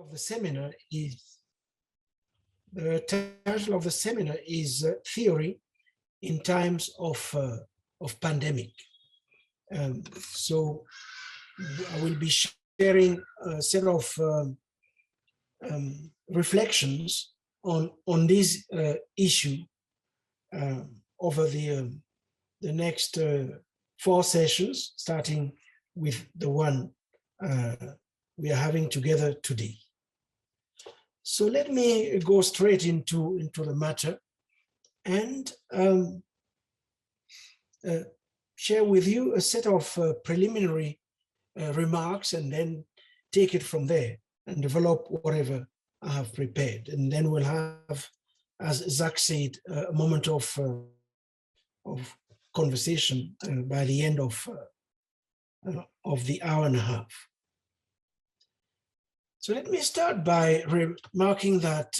of the seminar is the title of the seminar is Theory in Times of Pandemic. So I will be sharing a set of reflections on this issue over the next 4 sessions, starting with the one we are having together today. So let me go straight into the matter and share with you a set of preliminary remarks, and then take it from there and develop whatever I have prepared. And then we'll have, as Zach said, a moment of conversation by the end of the hour and a half. So let me start by remarking that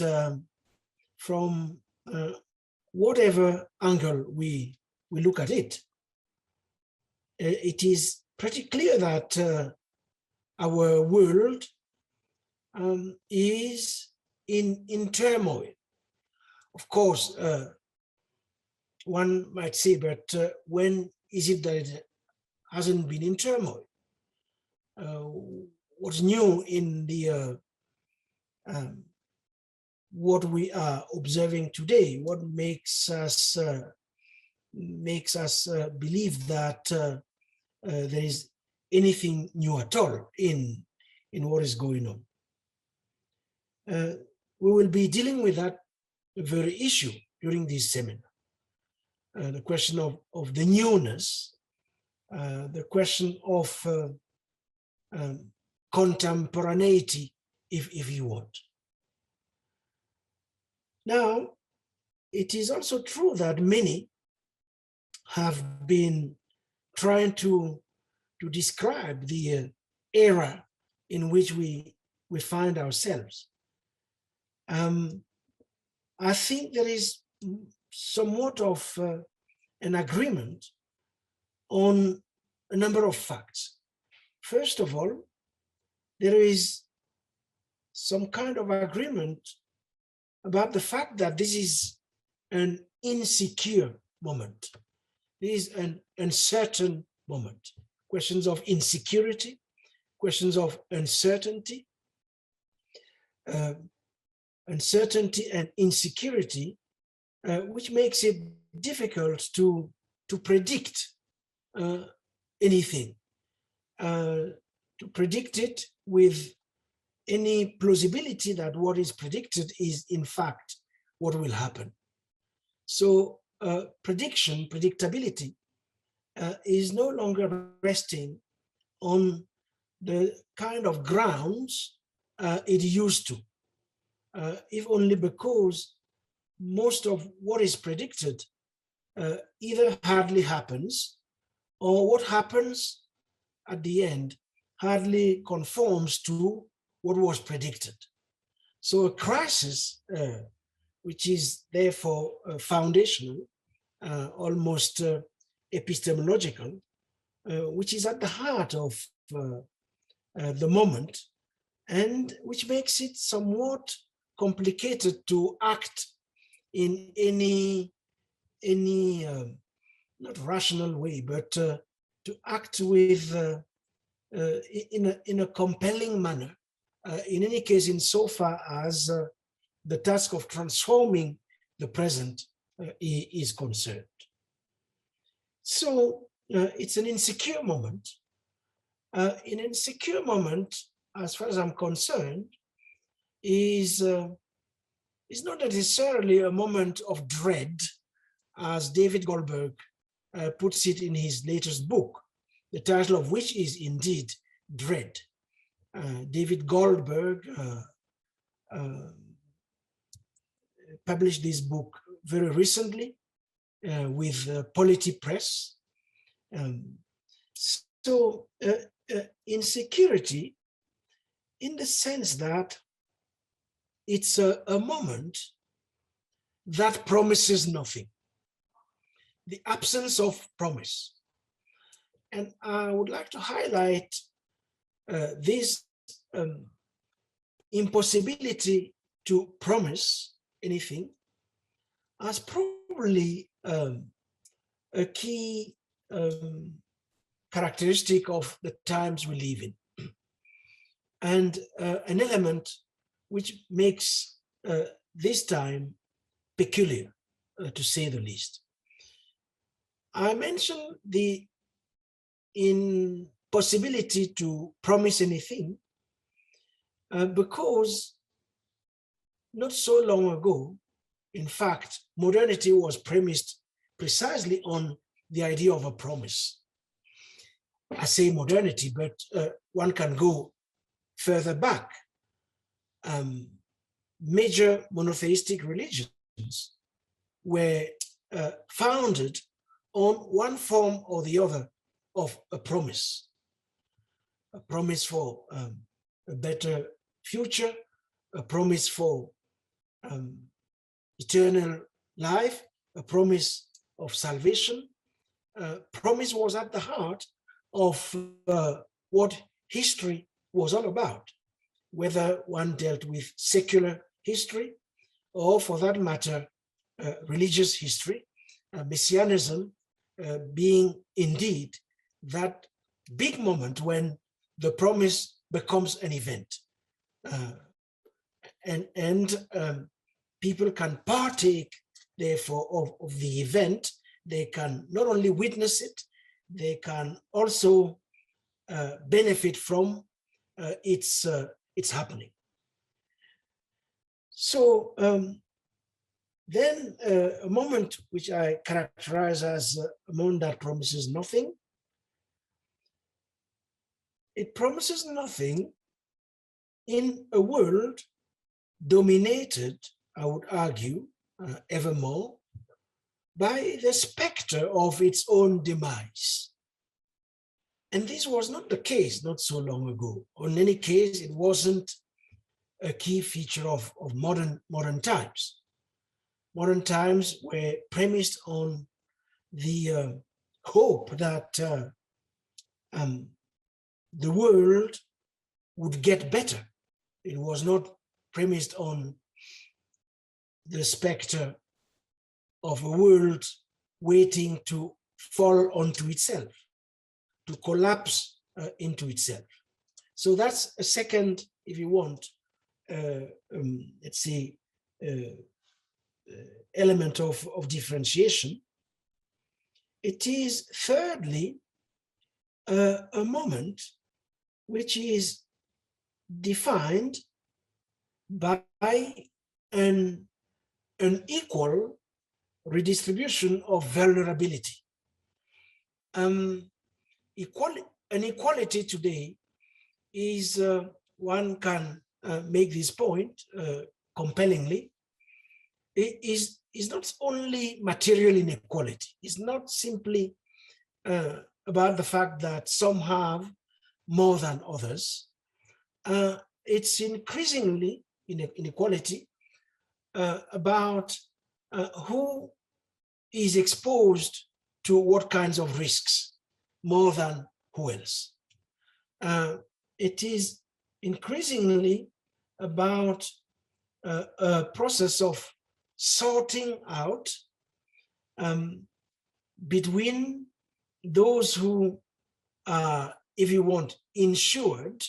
from whatever angle we look at it, it is pretty clear that our world is in turmoil. Of course, one might say, but when is it that it hasn't been in turmoil? What's new in the what we are observing today? What makes us believe that there is anything new at all in what is going on? We will be dealing with that very issue during this seminar. The question of the newness, the question of contemporaneity, if you want. Now, it is also true that many have been trying to describe the era in which we find ourselves. I think there is somewhat of an agreement on a number of facts. First of all, there is some kind of agreement about the fact that this is an insecure moment. This is an uncertain moment. Questions of insecurity, questions of uncertainty. Uncertainty and insecurity, which makes it difficult to predict anything, to predict it with any plausibility that what is predicted is in fact what will happen. So predictability is no longer resting on the kind of grounds it used to, if only because most of what is predicted either hardly happens, or what happens at the end hardly conforms to what was predicted. So a crisis, which is therefore foundational, almost epistemological, which is at the heart of the moment, and which makes it somewhat complicated to act in any not rational way, but to act with in a compelling manner. In any case, insofar as the task of transforming the present is concerned. So it's an insecure moment. An insecure moment, as far as I'm concerned, is not necessarily a moment of dread, as David Goldberg puts it in his latest book, the title of which is indeed Dread. David Goldberg published this book very recently with Polity Press. So insecurity, in the sense that it's a moment that promises nothing, the absence of promise. And I would like to highlight this impossibility to promise anything as probably a key characteristic of the times we live in, and an element which makes this time peculiar, to say the least. I mentioned the impossibility to promise anything because not so long ago, in fact, modernity was premised precisely on the idea of a promise. I say modernity, but one can go further back. Major monotheistic religions were founded on one form or the other of a promise for a better future, a promise for eternal life, a promise of salvation. Promise was at the heart of what history was all about, whether one dealt with secular history or, for that matter, religious history, messianism being indeed that big moment when the promise becomes an event. And people can partake, therefore, of the event. They can not only witness it, they can also benefit from its happening. So then a moment which I characterize as a moment that promises nothing. It promises nothing in a world dominated, I would argue, evermore by the specter of its own demise. And this was not the case not so long ago. In any case, it wasn't a key feature of modern times. Modern times were premised on the hope that the world would get better. It was not premised on the specter of a world waiting to fall onto itself, to collapse into itself. So that's a second, if you want, let's say, element of differentiation. It is thirdly a moment which is defined by an equal redistribution of vulnerability. An equality today is, one can make this point compellingly, it is not only material inequality. It's not simply about the fact that some have more than others. It's increasingly inequality about who is exposed to what kinds of risks more than who else. It is increasingly about a process of sorting out between those who are, if you want, insured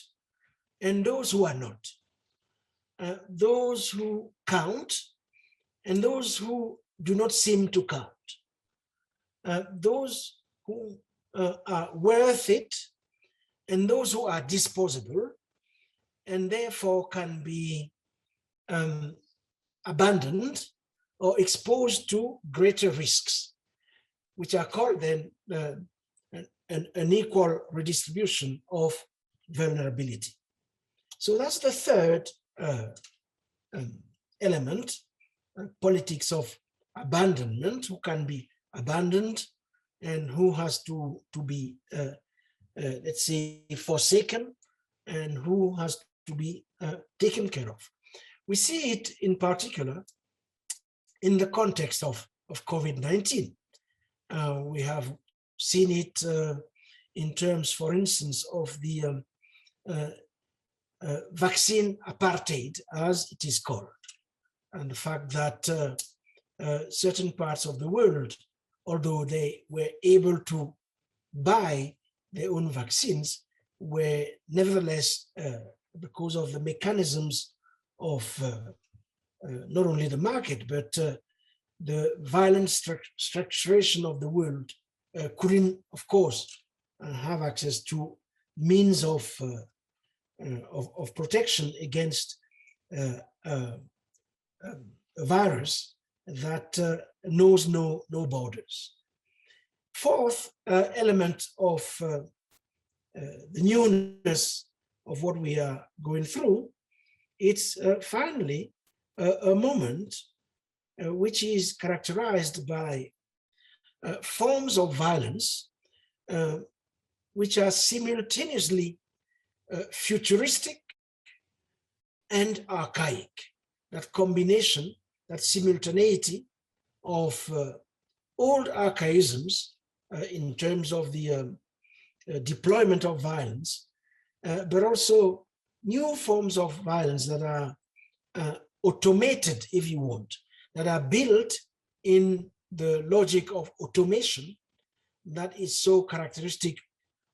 and those who are not. Those who count and those who do not seem to count. Those who are worth it and those who are disposable and therefore can be abandoned or exposed to greater risks, which are called then an equal redistribution of vulnerability. So that's the third element, politics of abandonment, who can be abandoned and who has to be, let's say, forsaken, and who has to be taken care of. We see it in particular in the context of COVID-19. We have seen it in terms, for instance, of the vaccine apartheid, as it is called, and the fact that certain parts of the world, although they were able to buy their own vaccines, were nevertheless, because of the mechanisms of not only the market, but the violent structuration of the world, couldn't, of course, have access to means of protection against a virus that knows no borders. Fourth element of the newness of what we are going through, it's finally a moment which is characterized by forms of violence which are simultaneously futuristic and archaic. That combination, that simultaneity of old archaisms in terms of the deployment of violence, but also new forms of violence that are automated, if you want, that are built in the logic of automation that is so characteristic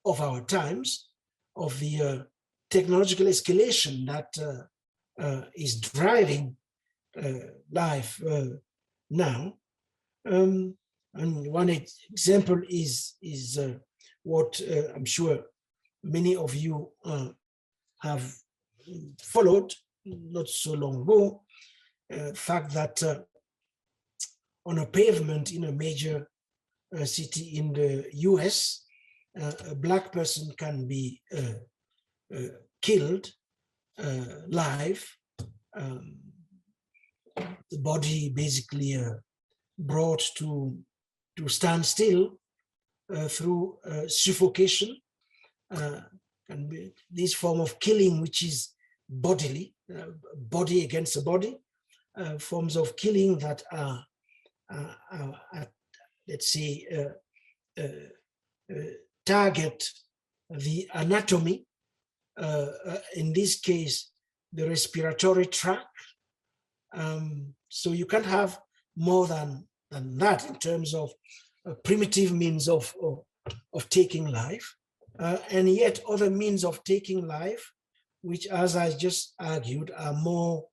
of our times, of the technological escalation that is driving life now. And one example is what I'm sure many of you have followed not so long ago, fact that on a pavement in a major city in the US, a Black person can be killed live, the body basically brought to stand still through suffocation. Can be this form of killing, which is bodily, body against a body, forms of killing that are let's say, target the anatomy, in this case, the respiratory tract. So you can't have more than that in terms of primitive means of taking life. And yet other means of taking life, which, as I just argued, are more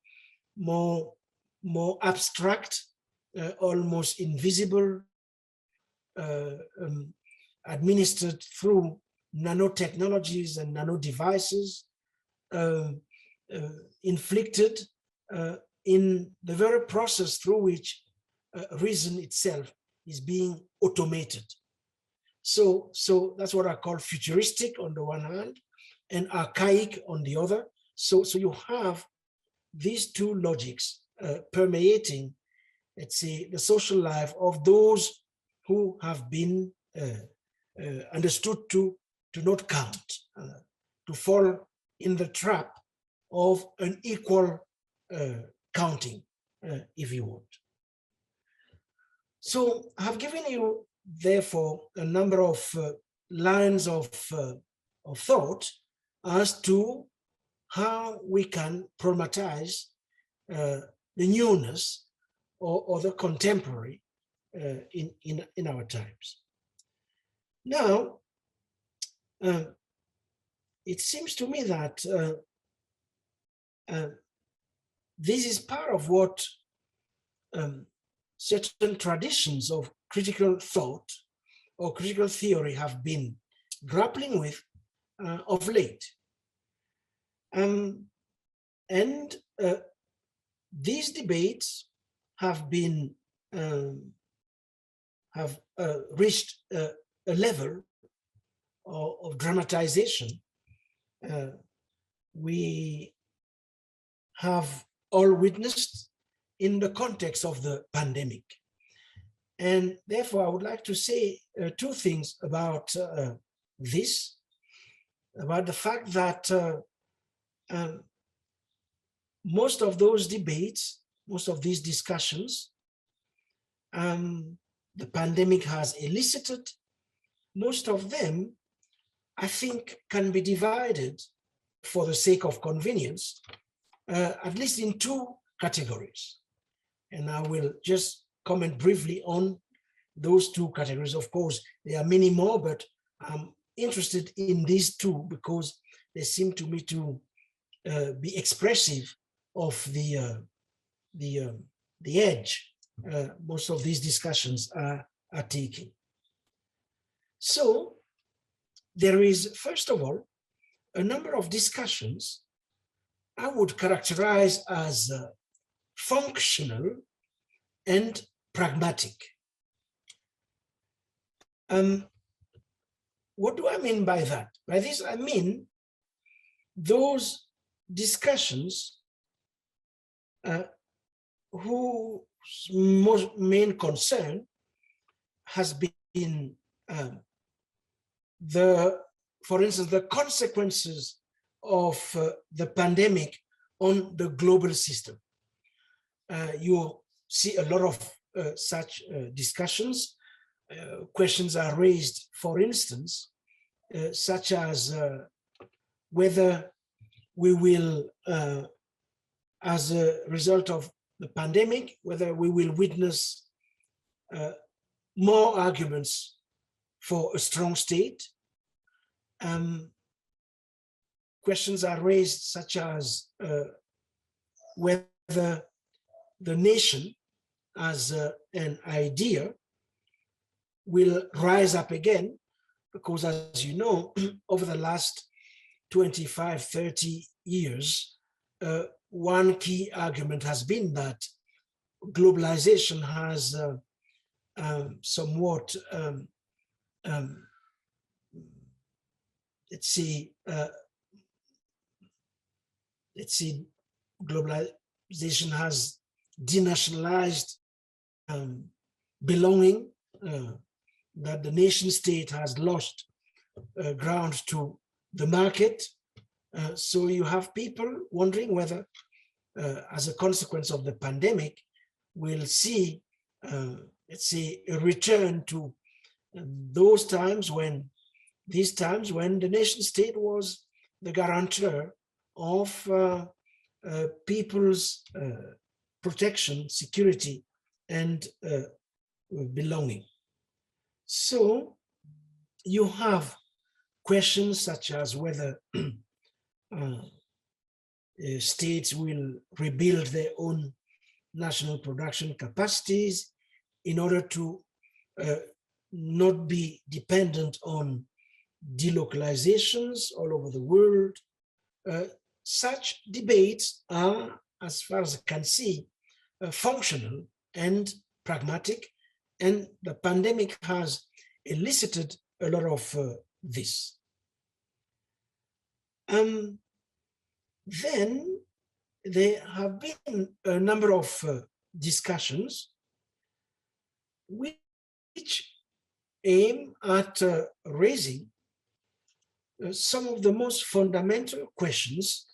abstract, almost invisible, administered through nanotechnologies and nano devices, inflicted in the very process through which reason itself is being automated. So that's what I call futuristic on the one hand and archaic on the other. So you have these two logics permeating, let's say, the social life of those who have been understood to not count, to fall in the trap of an equal counting, if you want. So I've given you, therefore, a number of lines of thought as to how we can problematize the newness or the contemporary in our times. Now, it seems to me that this is part of what certain traditions of critical thought or critical theory have been grappling with of late. And these debates have been reached a level of dramatization we have all witnessed in the context of the pandemic. And therefore, I would like to say two things about this, about the fact that most of those debates, most of these discussions, the pandemic has elicited, most of them, I think, can be divided for the sake of convenience, at least in two categories. And I will just comment briefly on those two categories. Of course, there are many more, but I'm interested in these two because they seem to me to be expressive of the edge most of these discussions are taking. So there is, first of all, a number of discussions I would characterize as functional and pragmatic. What do I mean by that? By this, I mean those discussions whose main concern has been for instance, the consequences of the pandemic on the global system. You see a lot of such discussions. Questions are raised, for instance, such as whether we will, as a result of the pandemic, whether we will witness more arguments for a strong state. Questions are raised such as whether the nation as an idea will rise up again, because as you know, over the last 25, 30 years, one key argument has been that globalization has somewhat, let's see, globalization has denationalized belonging, that the nation state has lost ground to the market. So you have people wondering whether, as a consequence of the pandemic, we'll see, let's say, a return to these times when the nation state was the guarantor of people's protection, security, and belonging. So you have questions such as whether states will rebuild their own national production capacities in order to not be dependent on delocalizations all over the world. Such debates are, as far as I can see, functional and pragmatic, and the pandemic has elicited a lot of this. Then there have been a number of discussions which aim at raising some of the most fundamental questions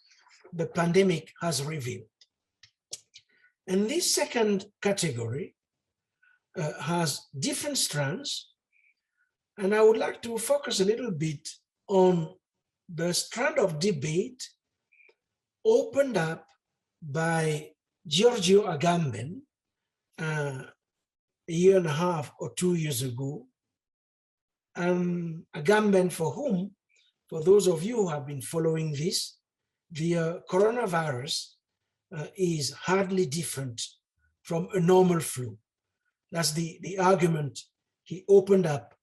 the pandemic has revealed. And this second category has different strands, and I would like to focus a little bit on the strand of debate opened up by Giorgio Agamben a year and a half or 2 years ago. Agamben, for those of you who have been following this, the coronavirus is hardly different from a normal flu. That's the argument he opened up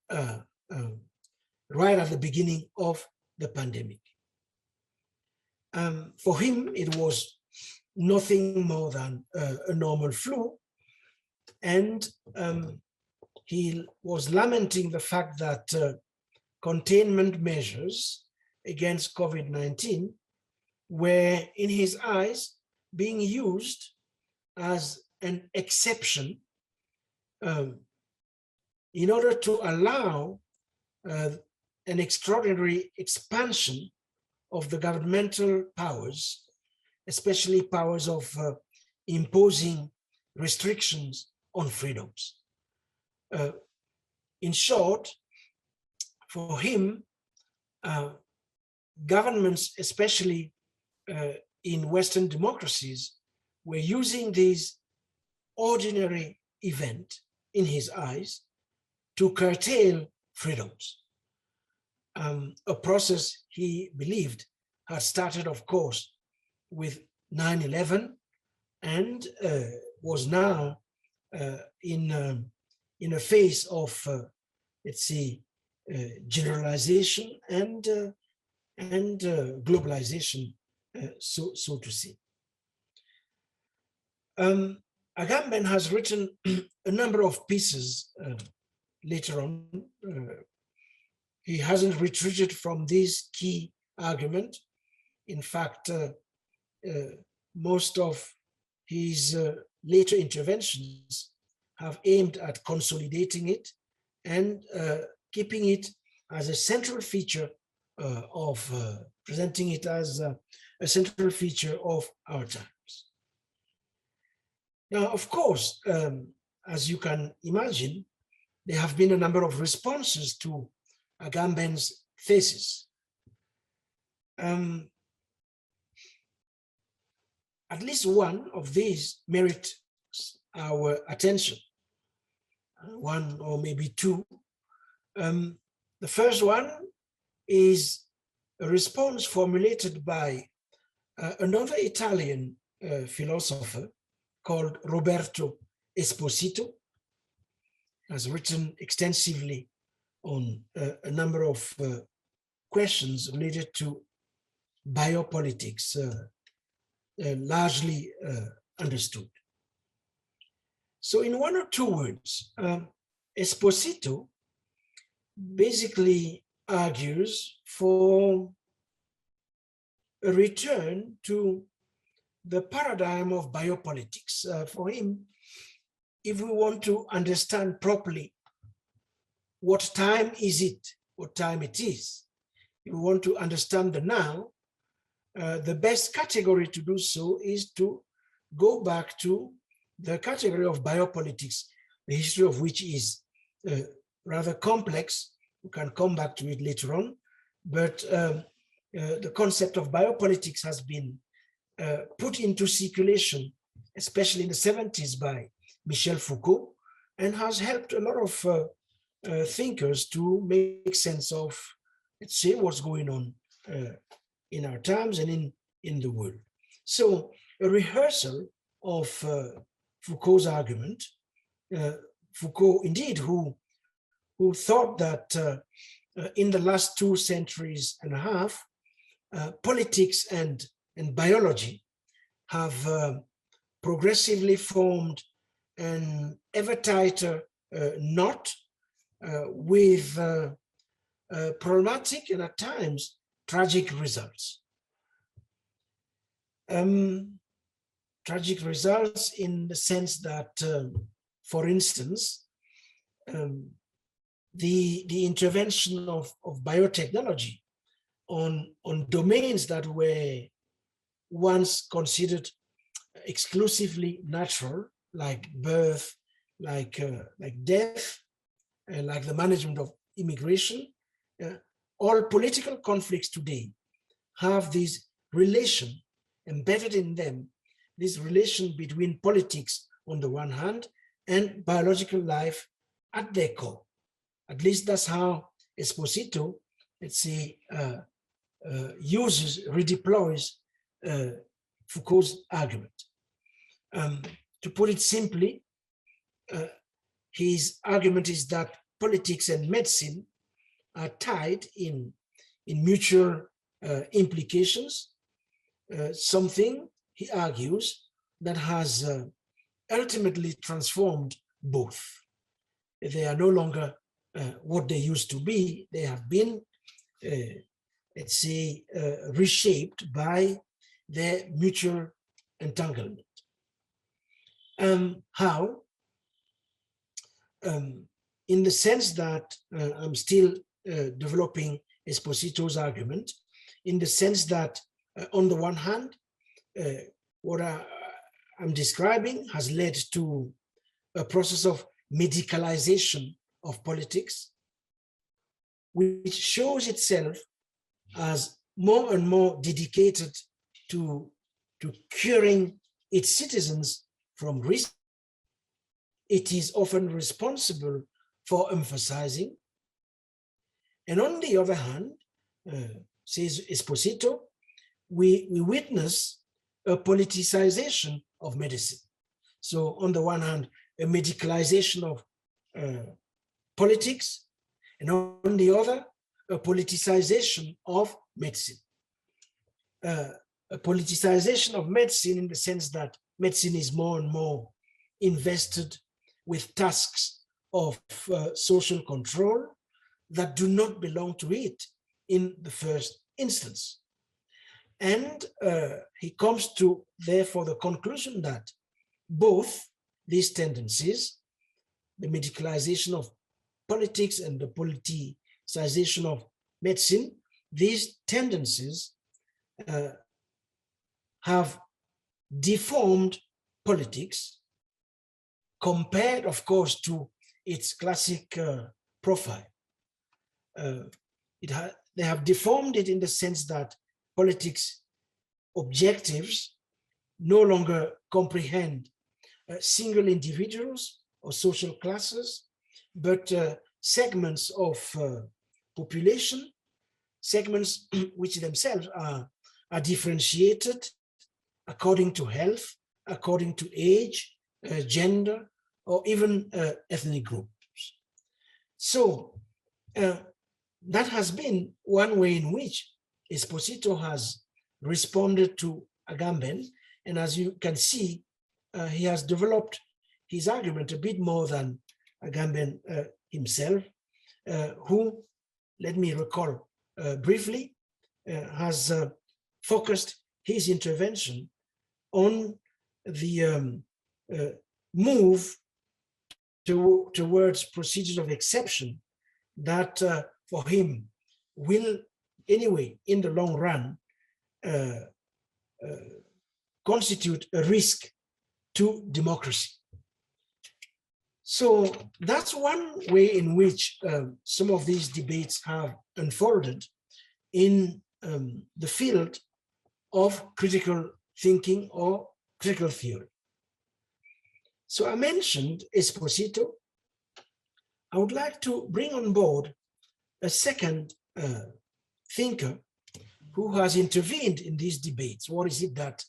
right at the beginning of the pandemic. For him, it was nothing more than a normal flu. And he was lamenting the fact that containment measures against COVID-19 were, in his eyes, being used as an exception in order to allow an extraordinary expansion of the governmental powers, especially powers of imposing restrictions on freedoms. In short, for him, governments, especially in Western democracies, were using this ordinary event in his eyes to curtail freedoms. A process he believed had started, of course, with 9/11 and was now in a phase of, let's say, generalization and globalization, so to say. Agamben has written a number of pieces later on. He hasn't retreated from this key argument. In fact, most of his later interventions have aimed at consolidating it and keeping it as a central feature presenting it as a central feature of our times. Now, of course, as you can imagine, there have been a number of responses to Agamben's thesis. At least one of these merits our attention, one or maybe two. The first one is a response formulated by another Italian philosopher called Roberto Esposito, has written extensively on a number of questions related to biopolitics, largely understood. So in one or two words, Esposito basically argues for a return to the paradigm of biopolitics. For him, if we want to understand properly what time is it, what time it is, if we want to understand the now, the best category to do so is to go back to the category of biopolitics, the history of which is rather complex. We can come back to it later on, but the concept of biopolitics has been put into circulation, especially in the 70s by Michel Foucault, and has helped a lot of thinkers to make sense of, let's say, what's going on in our times and in the world. So a rehearsal of Foucault's argument, Foucault indeed, who thought that in the last 2 centuries and a half, politics and biology have progressively formed an ever tighter knot with problematic and at times tragic results. Tragic results in the sense that, for instance, the intervention of biotechnology on domains that were once considered exclusively natural, like birth, like death, like the management of immigration. All political conflicts today have this relation embedded in them, this relation between politics on the one hand and biological life at their core. At least that's how Esposito, let's say, redeploys Foucault's argument. To put it simply, his argument is that politics and medicine are tied in mutual implications, something, he argues, that has ultimately transformed both. They are no longer what they used to be. They have been, let's say, reshaped by their mutual entanglement. How? In the sense that I'm still developing Esposito's argument, in the sense that on the one hand, what I'm describing has led to a process of medicalization of politics, which shows itself as more and more dedicated to curing its citizens from risk. It is often responsible for emphasizing. And on the other hand, says Esposito, we witness a politicization of medicine. So on the one hand, a medicalization of politics, and on the other, a politicization of medicine. A politicization of medicine in the sense that medicine is more and more invested with tasks of social control that do not belong to it in the first instance. And he comes to, therefore, the conclusion that both these tendencies, the medicalization of politics and the politicization of medicine, these tendencies have deformed politics compared, of course, to its classic profile. They have deformed it in the sense that politics objectives no longer comprehend single individuals or social classes, but segments of population, segments which themselves are differentiated according to health, according to age, gender, or even ethnic groups. So that has been one way in which Esposito has responded to Agamben. And as you can see, he has developed his argument a bit more than Agamben himself, who, let me recall briefly, has focused his intervention on the move towards procedures of exception that for him will anyway in the long run constitute a risk to democracy. So that's one way in which some of these debates have unfolded in the field of critical thinking or critical theory. So I mentioned Esposito. I would like to bring on board a second thinker who has intervened in these debates. What is it that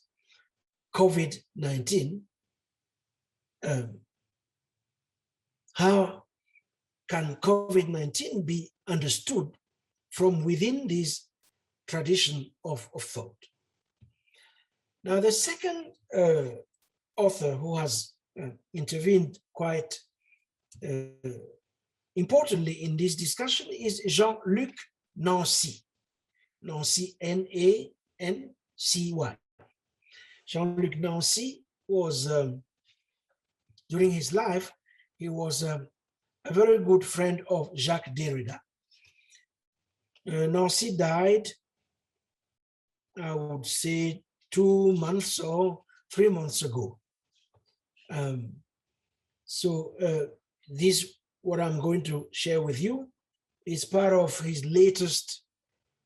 COVID-19, how can COVID-19 be understood from within this tradition of thought? Now, the second author who has intervened quite importantly in this discussion is Jean-Luc Nancy. Nancy, N-A-N-C-Y. Jean-Luc Nancy was, during his life, he was a very good friend of Jacques Derrida. Nancy died, I would say, 2 months or 3 months ago. This, what I'm going to share with you, is part of his latest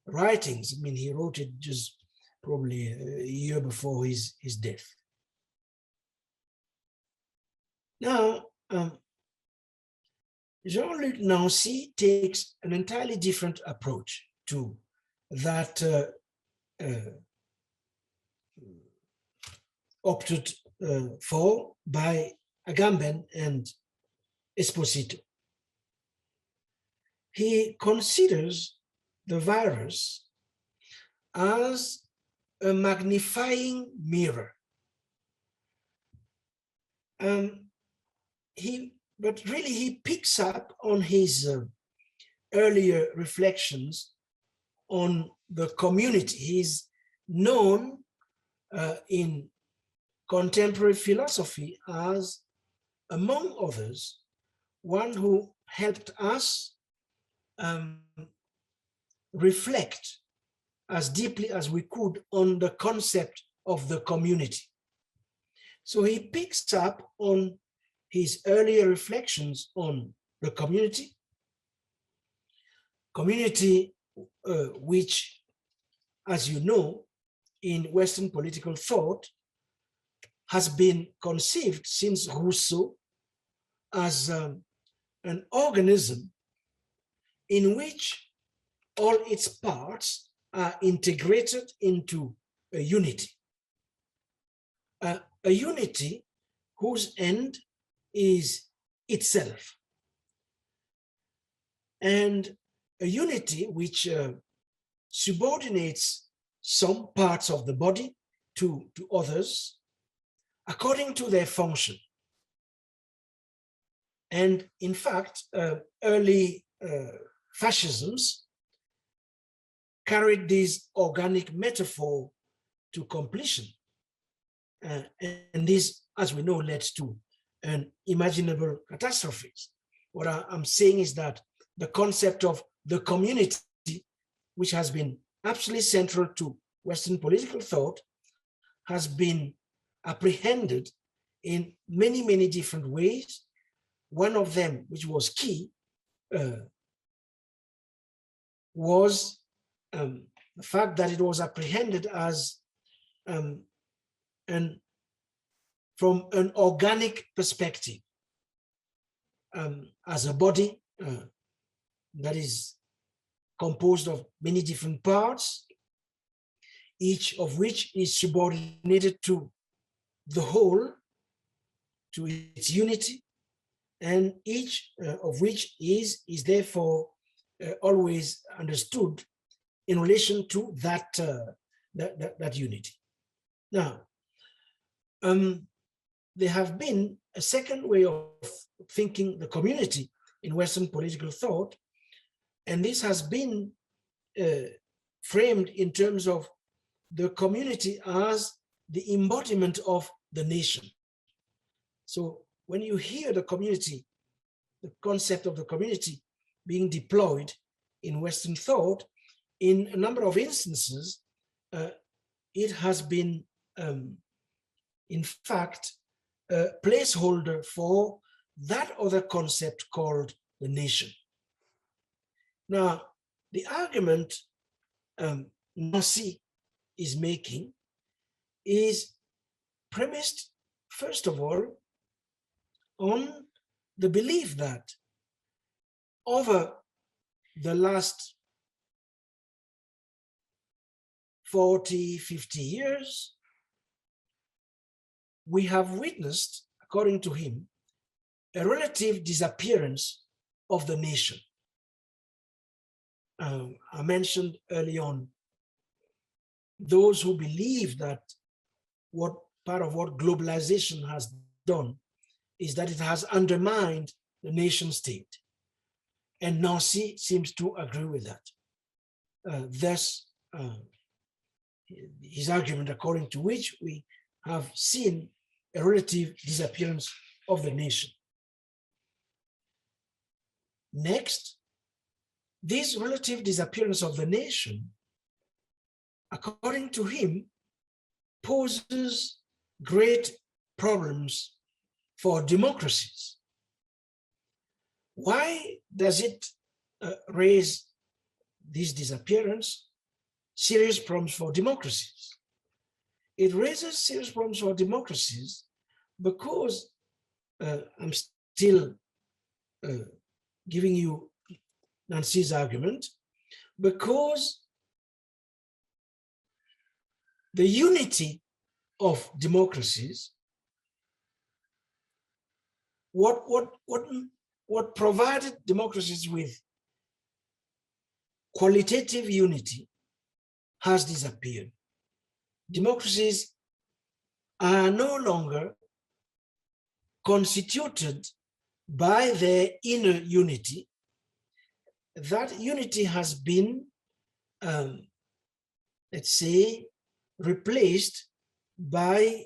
writings. I mean, he wrote it just probably a year before his death. Now, Jean-Luc Nancy takes an entirely different approach to that opted for by Agamben and Esposito. He considers the virus as a magnifying mirror. But really he picks up on his earlier reflections on the community. He's known in contemporary philosophy as, among others, one who helped us reflect as deeply as we could on the concept of the community. So he picks up on his earlier reflections on the community which as you know, in Western political thought, has been conceived since Rousseau as an organism in which all its parts are integrated into a unity. A unity whose end is itself. And a unity which subordinates some parts of the body to others according to their function. And in fact, early fascisms carried this organic metaphor to completion. And this, as we know, led to unimaginable catastrophes. What I'm saying is that the concept of the community, which has been absolutely central to Western political thought, has been apprehended in many, many different ways. One of them, which was key, was the fact that it was apprehended as from an organic perspective, as a body that is composed of many different parts, each of which is subordinated to the whole, to its unity, and each of which is therefore always understood in relation to that unity. Now, there have been a second way of thinking the community in Western political thought, and this has been framed in terms of the community as the embodiment of the nation. So when you hear the community, the concept of the community being deployed in Western thought, in a number of instances, it has been, in fact, a placeholder for that other concept called the nation. Now, the argument Nancy is making is premised, first of all, on the belief that over the last 40, 50 years, we have witnessed, according to him, a relative disappearance of the nation. I mentioned early on those who believe that what part of what globalization has done is that it has undermined the nation state. And Nancy seems to agree with that. Thus, his argument according to which we have seen a relative disappearance of the nation. Next, this relative disappearance of the nation, according to him, poses great problems for democracies. Why does it raise this disappearance? Serious problems for democracies. It raises serious problems for democracies because I'm still giving you Nancy's argument, because the unity of democracies, what provided democracies with qualitative unity has disappeared. Democracies are no longer constituted by their inner unity. That unity has been, let's say, replaced by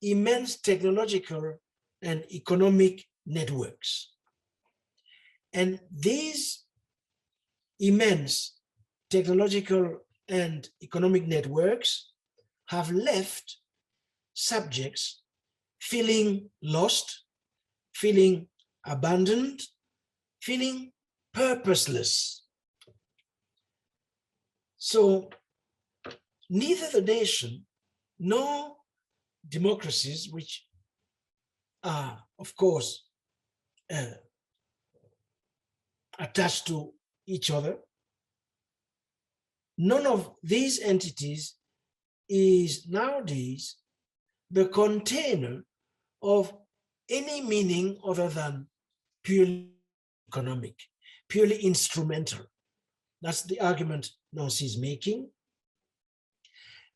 immense technological and economic networks. And these immense technological and economic networks have left subjects feeling lost, feeling abandoned, feeling purposeless. So neither the nation nor democracies, which are, of course, attached to each other, none of these entities is nowadays the container of any meaning other than purely economic, purely instrumental. That's the argument Nancy is making.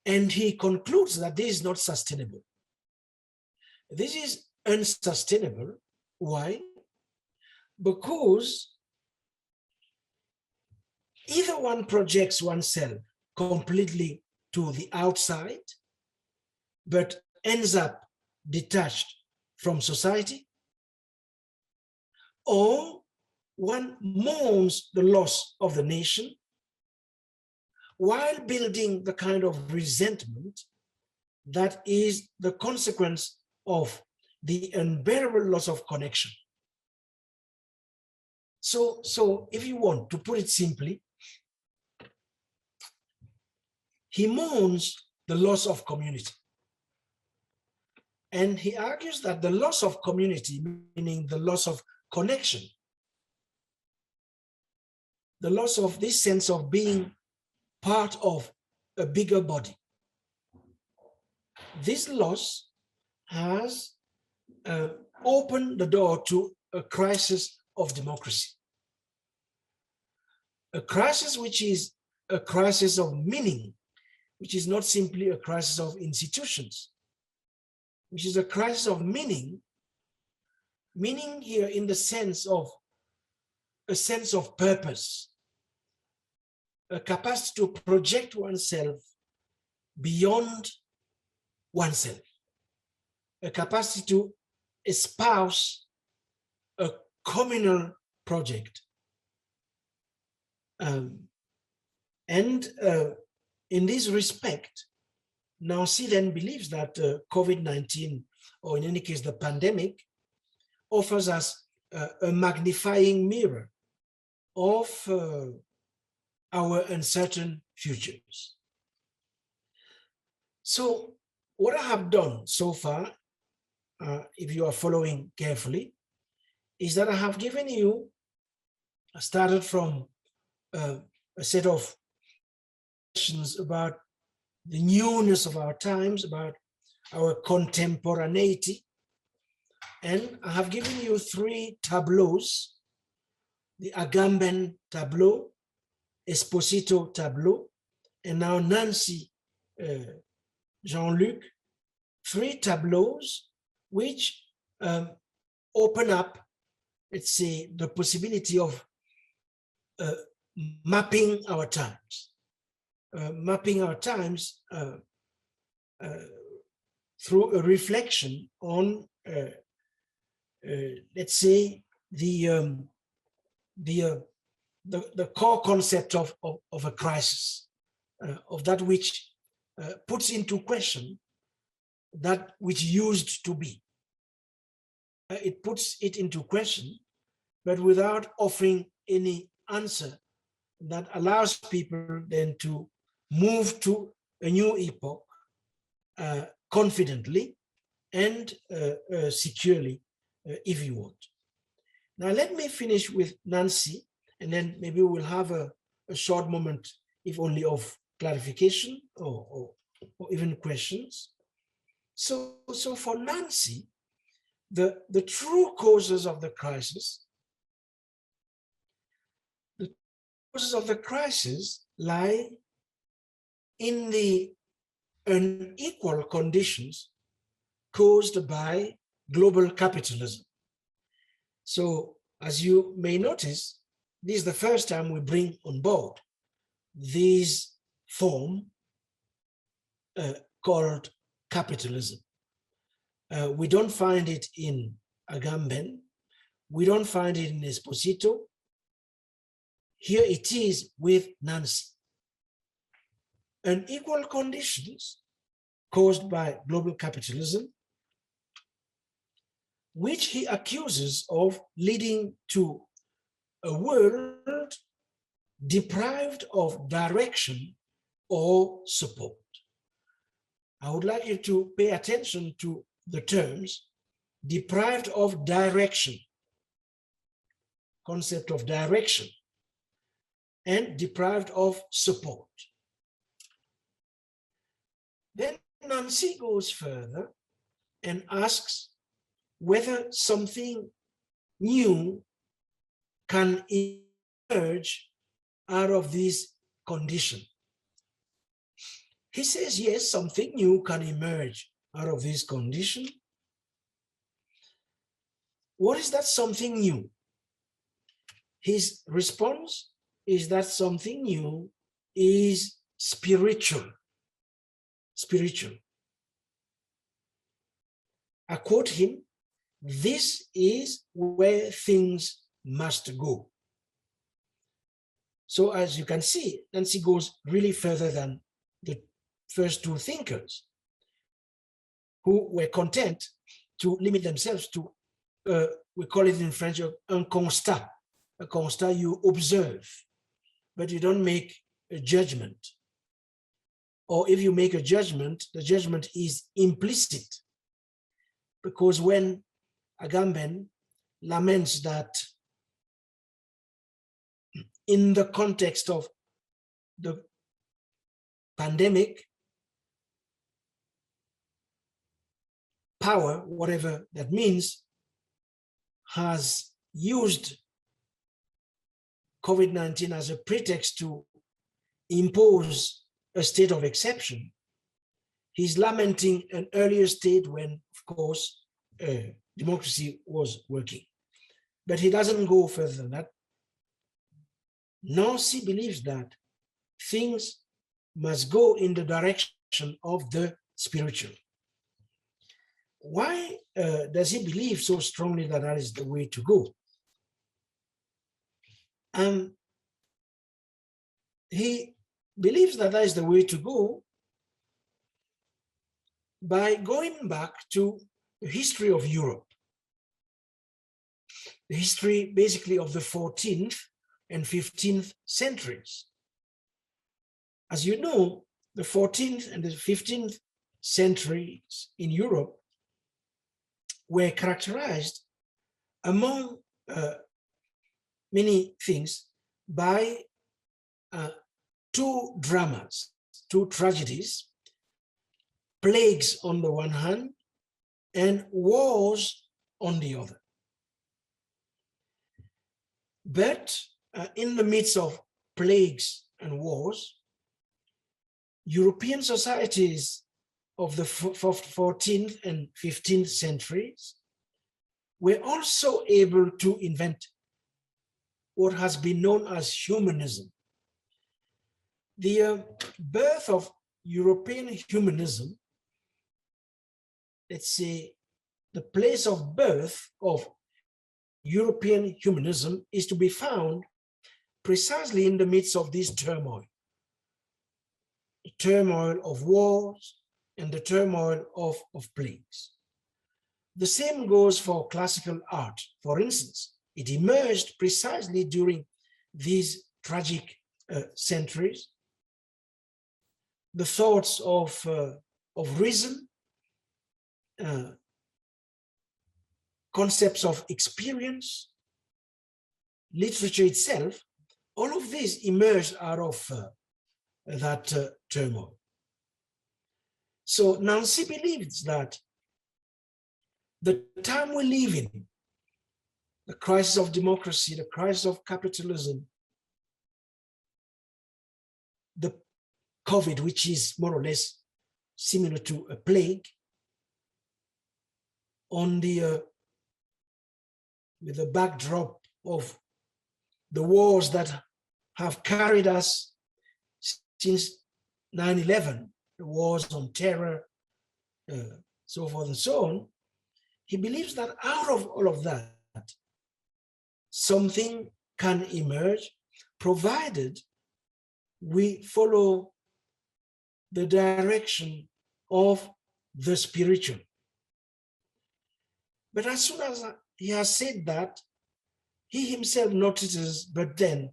And he concludes that this is not sustainable. This is unsustainable. Why? Because either one projects oneself completely to the outside, but ends up detached from society, or one mourns the loss of the nation while building the kind of resentment that is the consequence of the unbearable loss of connection. So if you want to put it simply, he mourns the loss of community. And he argues that the loss of community, meaning the loss of connection, the loss of this sense of being part of a bigger body, this loss has opened the door to a crisis of democracy. A crisis which is a crisis of meaning, which is not simply a crisis of institutions, which is a crisis of meaning, meaning here in the sense of a sense of purpose, a capacity to project oneself beyond oneself, a capacity to espouse a communal project. In this respect, Nancy then believes that COVID-19, or in any case the pandemic, offers us a magnifying mirror of our uncertain futures. So what I have done so far, if you are following carefully, is that I have given you, I started from a set of questions about the newness of our times, about our contemporaneity. And I have given you 3 tableaus: the Agamben tableau, Esposito tableau, and now Nancy, Jean-Luc, 3 tableaus which open up, let's say, the possibility of mapping our times. Mapping our times through a reflection on, let's say, the core concept of a crisis, of that which puts into question that which used to be. It puts it into question, but without offering any answer that allows people then to move to a new epoch confidently and securely, if you want. Now, let me finish with Nancy, and then maybe we'll have a short moment, if only of clarification or even questions. So for Nancy, the true causes of the crisis, lie in the unequal conditions caused by global capitalism. So, as you may notice, this is the first time we bring on board this form called capitalism. We don't find it in Agamben. We don't find it in Esposito. Here it is with Nancy. Unequal conditions caused by global capitalism, which he accuses of leading to a world deprived of direction or support. I would like you to pay attention to the terms deprived of direction, concept of direction, and deprived of support. Then Nancy goes further and asks whether something new can emerge out of this condition. He says, yes, something new can emerge out of this condition. What is that something new? His response is that something new is spiritual. Spiritual. I quote him, this is where things must go. So as you can see, Nancy goes really further than the first two thinkers who were content to limit themselves to, we call it in French, un constat. A constat you observe, but you don't make a judgment. Or if you make a judgment, the judgment is implicit. Because when Agamben laments that in the context of the pandemic, power, whatever that means, has used COVID-19 as a pretext to impose a state of exception. He's lamenting an earlier state when, of course, democracy was working. But he doesn't go further than that. Nancy believes that things must go in the direction of the spiritual. Why does he believe so strongly that that is the way to go? He believes that that is the way to go by going back to the history of Europe, the history basically of the 14th and 15th centuries. As you know, the 14th and the 15th centuries in Europe were characterized, among many things, by two dramas, two tragedies, plagues on the one hand, and wars on the other. But in the midst of plagues and wars, European societies of the 14th and 15th centuries were also able to invent what has been known as humanism. The birth of European humanism, let's say the place of birth of European humanism, is to be found precisely in the midst of this turmoil. The turmoil of wars and the turmoil of plagues. The same goes for classical art. For instance, it emerged precisely during these tragic centuries. The thoughts of reason, concepts of experience, literature itself, all of this emerged out of that turmoil. So Nancy believes that the time we live in, the crisis of democracy, the crisis of capitalism, the COVID, which is more or less similar to a plague, on the with the backdrop of the wars that have carried us since 9/11, the wars on terror, so forth and so on. He believes that out of all of that, something can emerge, provided we follow the direction of the spiritual. But as soon as he has said that, he himself notices, but then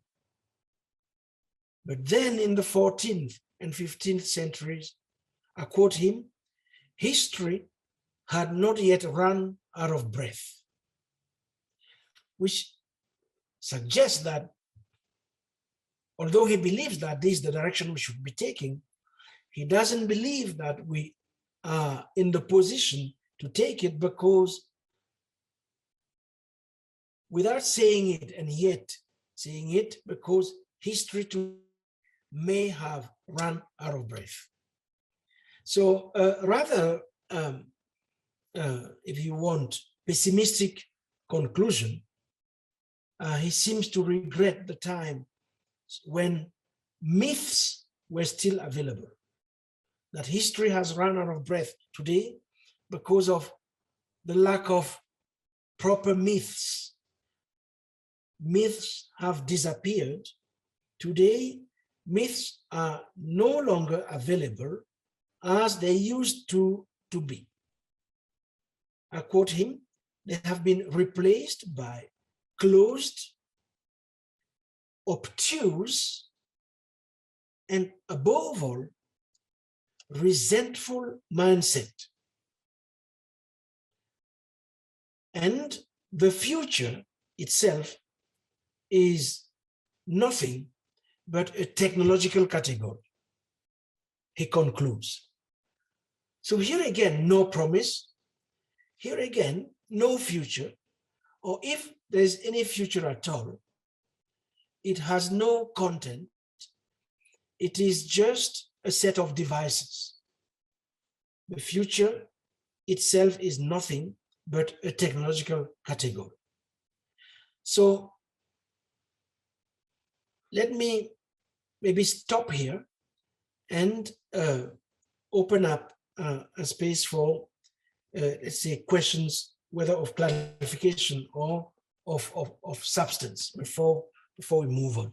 in the 14th and 15th centuries, I quote him, history had not yet run out of breath, which suggests that although he believes that this is the direction we should be taking, he doesn't believe that we are in the position to take it, because without saying it and yet saying it, because history too may have run out of breath. So rather, if you want, pessimistic conclusion, he seems to regret the time when myths were still available. That history has run out of breath today because of the lack of proper myths. Myths have disappeared. Today, myths are no longer available as they used to be. I quote him, they have been replaced by closed, obtuse, and above all, resentful mindset. And the future itself is nothing but a technological category, he concludes. So here again, no promise. Here again, no future. Or if there's any future at all, it has no content. It is just a set of devices. The future itself is nothing but a technological category. So let me maybe stop here and open up a space for, let's say, questions, whether of clarification or of substance, before we move on.